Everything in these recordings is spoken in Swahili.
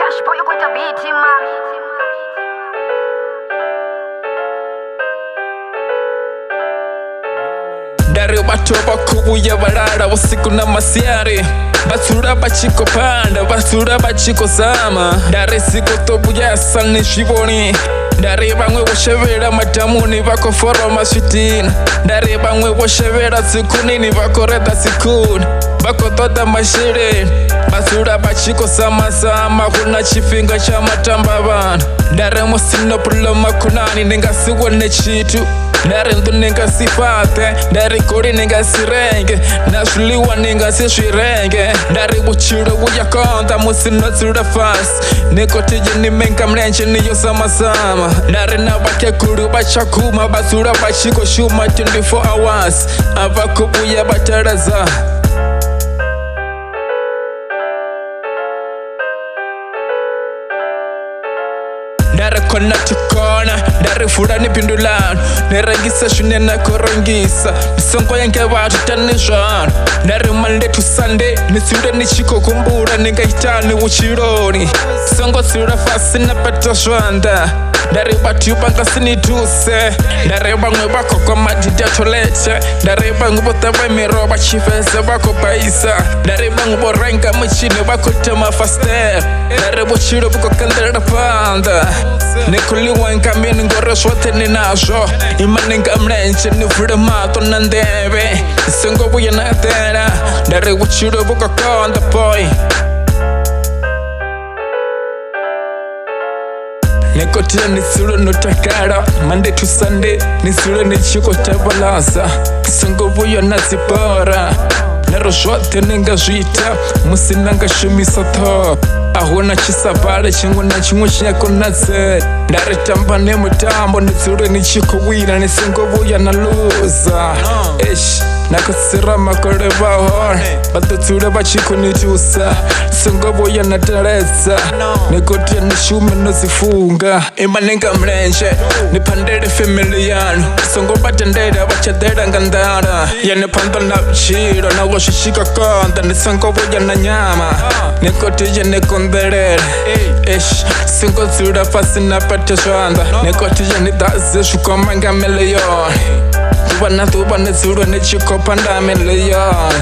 Cash boy, you going to beat him, man. Dari watu bakubuye barara usiku na masiari basura bachiko panda basura bachiko zama dari siku tobuyasa nishiboni dari bamwe boshebera matamuni bakoforoma switina dari bamwe boshebera sikunini bakoreta sikuni bakotoda mashire basura bachiko sama kuna chifinga cha matamba bana dari musino problema kunani ningasibone chitu dari ndu ningasifate dari kuri ningasirenge nashuliwa ningasishirenge dari buchiro buyakonta musino zura fast nikotije nimenga mlenje niyo sama dari nabake kuru bachakuma basura bachiko shuma 24 hours abakubuya bataraza Dari kona tukona, dari fura ni pindulan Nerangisa shune na korangisa Misongo yange watu tanishan Dari Monday to Sunday Nisure ni chiko kumbura Ninga hitani uchironi Songo sura fasi na peta shwanda Dari batu banga sinituse Dari bangu bako kwa majidi ya toleche Dari bangu botawa miroba chifese bako paisa Dari bangu borenga mchini bako tema faster Dari bochiro buko kandera panda Nikuliwa nkamini ngore shote ninasho Imani nkamlenche nifure mato nandebe Isengo buya natera Dari bochiro buko konda boy Nekotia nisuro notakara Monday to Sunday nisuro nichiko tabalasa Isengo buya nazipora Nero shote ninga jita Musinanga shumisa top Ahuna chisabale chingu na chingu chinyako naze Dari tamba ne mutambo nizure nichiko wina Nisengo buya na luza Ish nakasira makore bahor Batuture bachiko nijusa Nisengo buya na tereza Nikotia nishume nozifunga Ima ninga mlenje Nipandere family yanu Songo batendere bachadera ngandara Yanipanda na uchiro Na washishika konda Nisengo buya na nyama Nikotia nikondere Ish Singo zura fasi na pate shwanda Nikotia nidaze shukoma nga milion Tuba na zura nichiko panda milion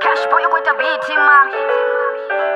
Cash boy, you going to beat him, man.